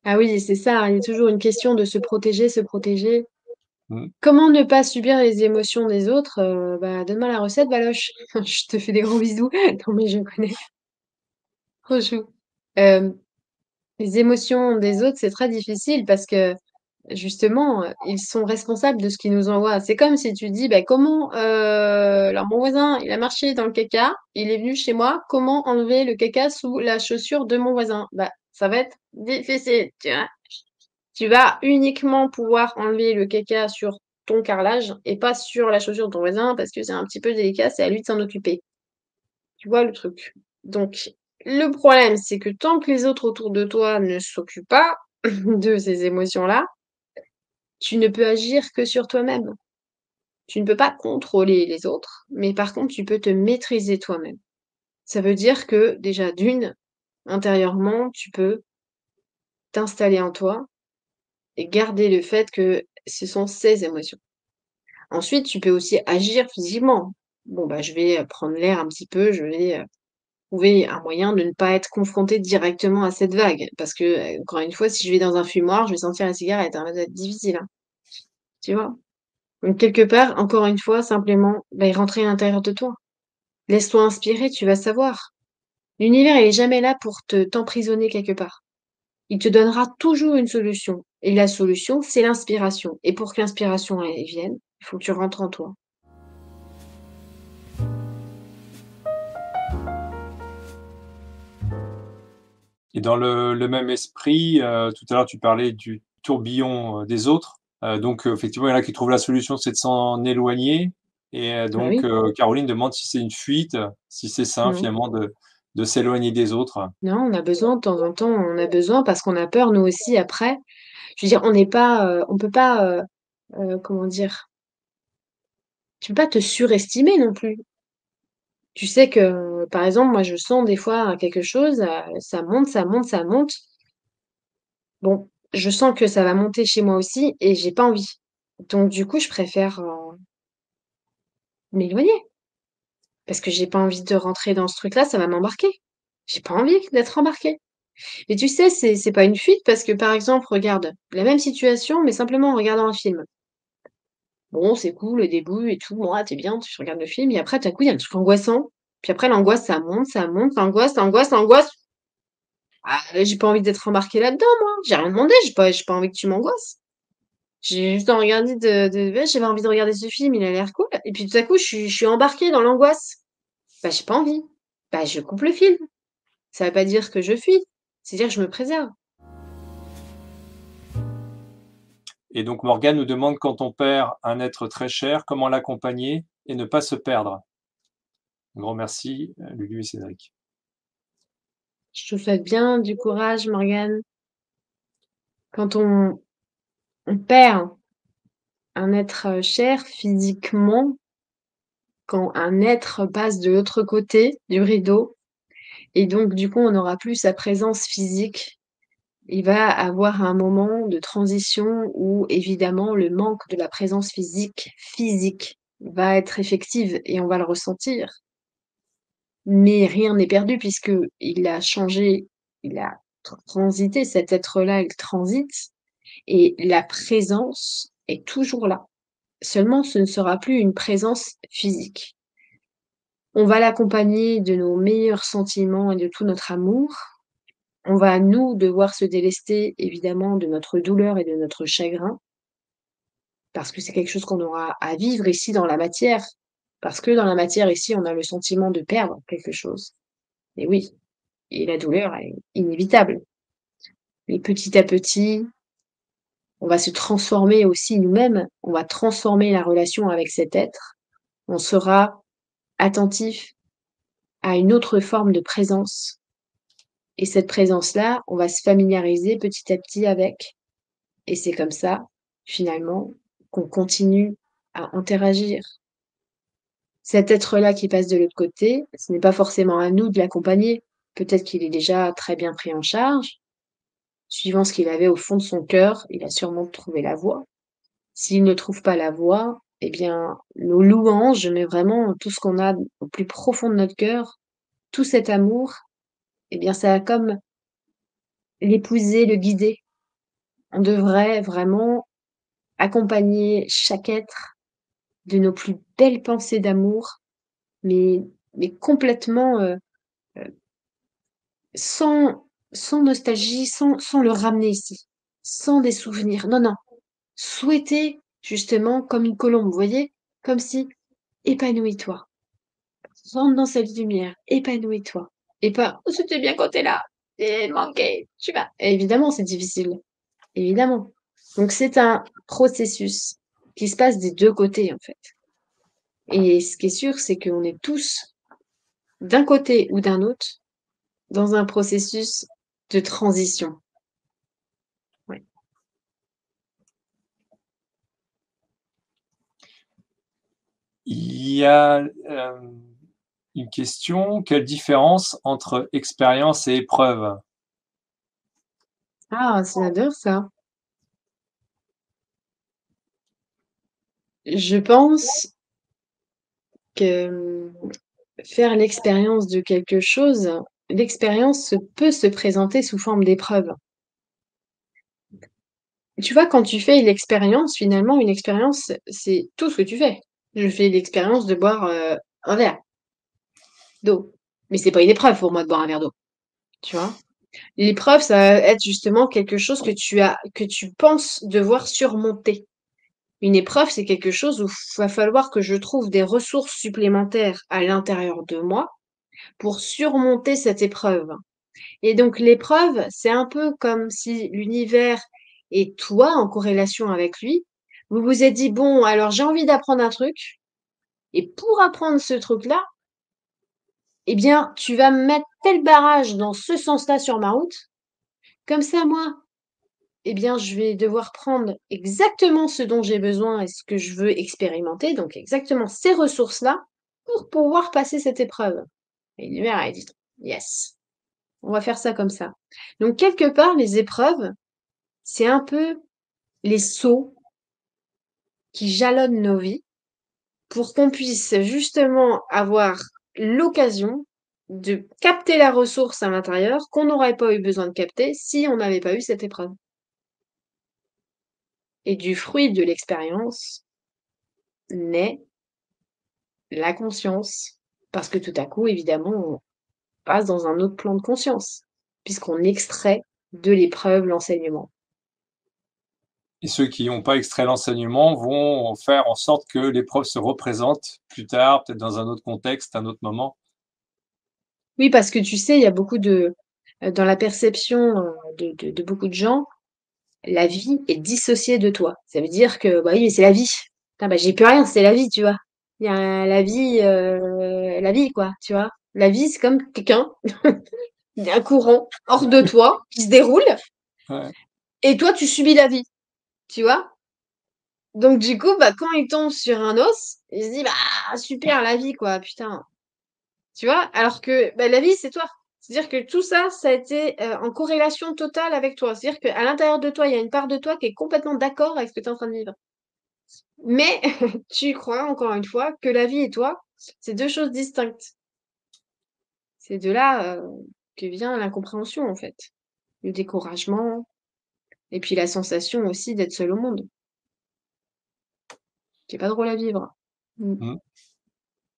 Ah oui, c'est ça, il y a toujours une question de se protéger, se protéger. Mmh. Comment ne pas subir les émotions des autres? Bah, donne-moi la recette, Baloche. Je te fais des gros bisous. Non, mais je connais. Trop chou. Hem, les émotions des autres, c'est très difficile parce que justement, ils sont responsables de ce qu'ils nous envoient. C'est comme si tu dis: «Bah, comment, alors mon voisin, il a marché dans le caca, il est venu chez moi, comment enlever le caca sous la chaussure de mon voisin?» Bah, ça va être difficile, tu vois? Tu vas uniquement pouvoir enlever le caca sur ton carrelage et pas sur la chaussure de ton voisin parce que c'est un petit peu délicat, c'est à lui de s'en occuper. Tu vois le truc? Donc le problème, c'est que tant que les autres autour de toi ne s'occupent pas de ces émotions-là, tu ne peux agir que sur toi-même. Tu ne peux pas contrôler les autres, mais par contre, tu peux te maîtriser toi-même. Ça veut dire que déjà d'une, intérieurement, tu peux t'installer en toi et garder le fait que ce sont ces émotions. Ensuite, tu peux aussi agir physiquement. Bon, bah, je vais, prendre l'air un petit peu, je vais, trouver un moyen de ne pas être confronté directement à cette vague. Parce que, encore une fois, si je vais dans un fumoir, je vais sentir la cigarette, hein, ça va être difficile, hein, tu vois? Donc quelque part, encore une fois, simplement, bah, rentrer à l'intérieur de toi. Laisse-toi inspirer, tu vas savoir. L'univers, il est jamais là pour te t'emprisonner quelque part. Il te donnera toujours une solution et la solution, c'est l'inspiration et pour que l'inspiration, elle vienne, il faut que tu rentres en toi. Et dans le même esprit, tout à l'heure, tu parlais du tourbillon, des autres. Donc, effectivement, il y en a qui trouvent la solution, c'est de s'en éloigner et Bah donc, oui. Caroline demande si c'est une fuite, si c'est sain Non. finalement de s'éloigner des autres. Non, on a besoin de temps en temps, on a besoin parce qu'on a peur nous aussi après. Je veux dire, on n'est pas, on peut pas, comment dire? Tu peux pas te surestimer non plus. Tu sais que, par exemple, moi je sens des fois quelque chose, ça monte, ça monte, ça monte. Bon, je sens que ça va monter chez moi aussi et j'ai pas envie. Donc du coup, je préfère, m'éloigner parce que j'ai pas envie de rentrer dans ce truc-là, ça va m'embarquer. J'ai pas envie d'être embarquée. Mais tu sais, c'est pas une fuite parce que, par exemple, regarde, la même situation, mais simplement en regardant un film. Bon, c'est cool, le début et tout, bon, ah, tu bien, tu regardes le film et après, tout à coup, il y a un truc angoissant. Puis après, l'angoisse, ça monte, l'angoisse, l'angoisse, l'angoisse. Ah, j'ai pas envie d'être embarquée là-dedans, moi. J'ai rien demandé, j'ai pas envie que tu m'angoisses. J'ai juste envie ouais, j'avais envie de regarder ce film, il a l'air cool. Et puis tout à coup, je suis embarquée dans l'angoisse. Bah, j'ai pas envie. Bah, je coupe le film. Ça veut pas dire que je fuis. C'est dire que je me préserve. Et donc Morgane nous demande quand on perd un être très cher, comment l'accompagner et ne pas se perdre? Un grand merci, Lulu et Cédric. Je te souhaite bien du courage, Morgane. Quand on perd un être cher physiquement, quand un être passe de l'autre côté du rideau, et donc du coup on n'aura plus sa présence physique, il va avoir un moment de transition où évidemment le manque de la présence physique va être effective et on va le ressentir. Mais rien n'est perdu puisque il a changé, il a transité, cet être-là, il transite et la présence est toujours là. Seulement, ce ne sera plus une présence physique. On va l'accompagner de nos meilleurs sentiments et de tout notre amour. On va, nous, devoir se délester, évidemment, de notre douleur et de notre chagrin, parce que c'est quelque chose qu'on aura à vivre ici dans la matière. Parce que dans la matière, ici, on a le sentiment de perdre quelque chose. Et oui, et la douleur est inévitable. Mais petit à petit, on va se transformer aussi nous-mêmes. On va transformer la relation avec cet être. On sera attentif à une autre forme de présence. Et cette présence-là, on va se familiariser petit à petit avec. Et c'est comme ça, finalement, qu'on continue à interagir. Cet être-là qui passe de l'autre côté, ce n'est pas forcément à nous de l'accompagner. Peut-être qu'il est déjà très bien pris en charge. Suivant ce qu'il avait au fond de son cœur, il a sûrement trouvé la voie. S'il ne trouve pas la voie, eh bien, nos louanges, mais vraiment tout ce qu'on a au plus profond de notre cœur, tout cet amour, eh bien, ça va comme l'épouser, le guider. On devrait vraiment accompagner chaque être de nos plus belles pensées d'amour, mais, mais complètement sans, sans nostalgie, sans le ramener ici, sans des souvenirs. Non, non. Souhaiter, justement, comme une colombe, vous voyez? Comme si, épanouis-toi. Rentre dans cette lumière, épanouis-toi. Et pas, oh, c'était bien quand t'es là. Et manqué, tu vas. Et évidemment, c'est difficile. Évidemment. Donc, c'est un processus qui se passe des deux côtés, en fait. Et ce qui est sûr, c'est qu'on est tous, d'un côté ou d'un autre, dans un processus de transition. Ouais. Il y a une question, quelle différence entre expérience et épreuve? Ah, j'adore ça. Je pense que faire l'expérience de quelque chose, l'expérience peut se présenter sous forme d'épreuve. Tu vois, quand tu fais l'expérience, finalement, une expérience, c'est tout ce que tu fais. Je fais l'expérience de boire un verre d'eau. Mais c'est pas une épreuve pour moi de boire un verre d'eau, tu vois. L'épreuve, ça va être justement quelque chose que tu penses devoir surmonter. Une épreuve, c'est quelque chose où il va falloir que je trouve des ressources supplémentaires à l'intérieur de moi pour surmonter cette épreuve. Et donc l'épreuve, c'est un peu comme si l'univers et toi, en corrélation avec lui, vous vous êtes dit, bon, alors j'ai envie d'apprendre un truc, et pour apprendre ce truc-là, eh bien, tu vas me mettre tel barrage dans ce sens-là sur ma route, comme ça, moi, eh bien, je vais devoir prendre exactement ce dont j'ai besoin et ce que je veux expérimenter, donc exactement ces ressources-là, pour pouvoir passer cette épreuve. Et l'univers a dit, yes, on va faire ça comme ça. Donc, quelque part, les épreuves, c'est un peu les sauts qui jalonnent nos vies pour qu'on puisse justement avoir l'occasion de capter la ressource à l'intérieur qu'on n'aurait pas eu besoin de capter si on n'avait pas eu cette épreuve. Et du fruit de l'expérience naît la conscience. Parce que tout à coup, évidemment, on passe dans un autre plan de conscience, puisqu'on extrait de l'épreuve l'enseignement. Et ceux qui n'ont pas extrait l'enseignement vont faire en sorte que l'épreuve se représente plus tard, peut-être dans un autre contexte, un autre moment. Oui, parce que tu sais, il y a beaucoup dans la perception de beaucoup de gens, la vie est dissociée de toi. Ça veut dire que, bah oui, mais c'est la vie. Putain, bah, j'y peux rien, c'est la vie, tu vois. Il y a la vie, quoi, tu vois. La vie, c'est comme quelqu'un, un courant hors de toi qui se déroule, Ouais. et toi, tu subis la vie, tu vois. Donc, du coup, bah, quand il tombe sur un os, il se dit, bah, super, la vie, quoi, putain. Tu vois? Alors que, bah, la vie, c'est toi. C'est-à-dire que tout ça, ça a été en corrélation totale avec toi. C'est-à-dire qu'à l'intérieur de toi, il y a une part de toi qui est complètement d'accord avec ce que tu es en train de vivre. Mais tu crois, encore une fois, que la vie et toi, c'est deux choses distinctes. C'est de là que vient l'incompréhension, en fait. Le découragement, et puis la sensation aussi d'être seul au monde, qui est pas drôle à vivre. Mm. Mmh.